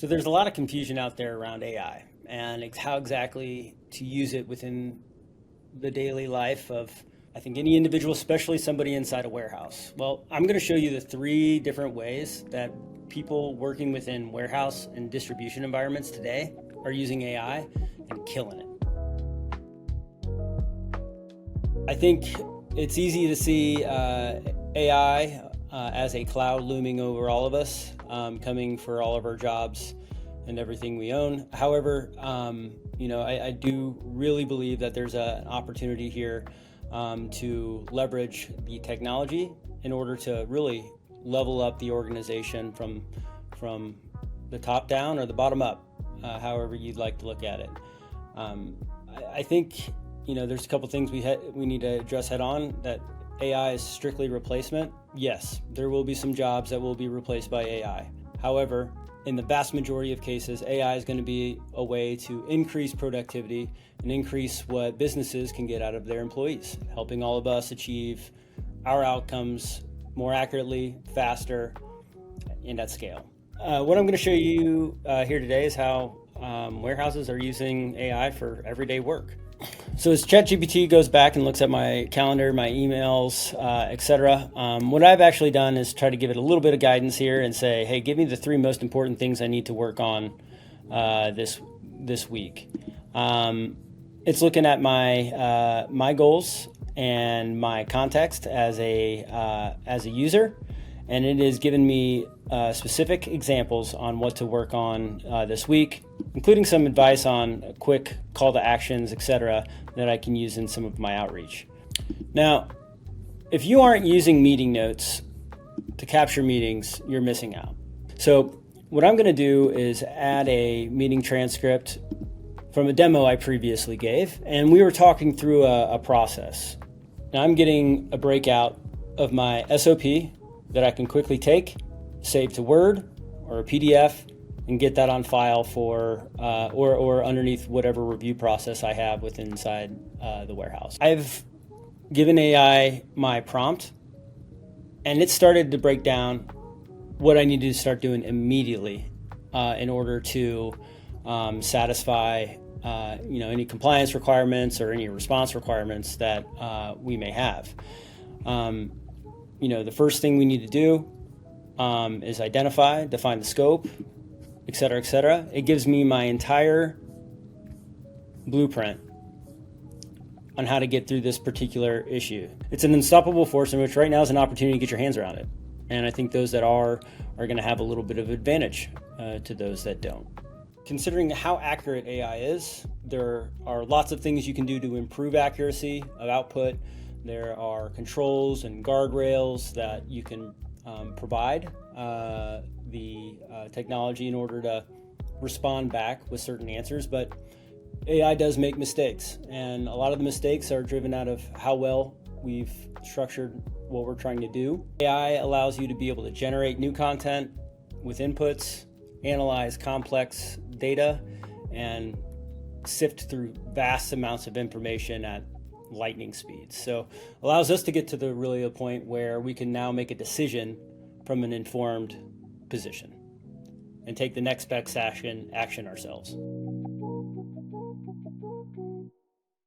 So there's a lot of confusion out there around AI and how exactly to use it within the daily life of, I think, any individual, especially somebody inside a warehouse. Well, I'm going to show you the 3 different ways that people working within warehouse and distribution environments today are using AI and killing it. I think it's easy to see AI as a cloud looming over all of us, coming for all of our jobs and everything we own. However, I do really believe that there's an opportunity here to leverage the technology in order to really level up the organization from the top down or the bottom up, however you'd like to look at it. I think there's a couple things we need to address head on. That AI is strictly replacement. Yes, there will be some jobs that will be replaced by AI. However, in the vast majority of cases, AI is going to be a way to increase productivity and increase what businesses can get out of their employees, helping all of us achieve our outcomes more accurately, faster, and at scale. What I'm going to show you here today is how warehouses are using AI for everyday work. So as ChatGPT goes back and looks at my calendar, my emails, etc., what I've actually done is try to give it a little bit of guidance here and say, hey, give me the 3 most important things I need to work on this week. It's looking at my goals and my context as a user, and it is giving me specific examples on what to work on this week, including some advice on a quick call to actions, etc., that I can use in some of my outreach. Now, if you aren't using meeting notes to capture meetings, you're missing out. So what I'm going to do is add a meeting transcript from a demo I previously gave, and we were talking through a process. Now I'm getting a breakout of my SOP that I can quickly take, save to Word or a PDF, and get that on file for or underneath whatever review process I have inside the warehouse. I've given AI my prompt, and it started to break down what I needed to start doing immediately in order to satisfy any compliance requirements or any response requirements that we may have. The first thing we need to do is identify, define the scope, et cetera, et cetera. It gives me my entire blueprint on how to get through this particular issue. It's an unstoppable force in which right now is an opportunity to get your hands around it. And I think those that are going to have a little bit of advantage to those that don't. Considering how accurate AI is, there are lots of things you can do to improve accuracy of output. There are controls and guardrails that you can provide the technology in order to respond back with certain answers, but AI does make mistakes, and a lot of the mistakes are driven out of how well we've structured what we're trying to do. AI allows you to be able to generate new content with inputs, analyze complex data, and sift through vast amounts of information at lightning speeds. So allows us to get to a point where we can now make a decision from an informed position and take the next best action ourselves.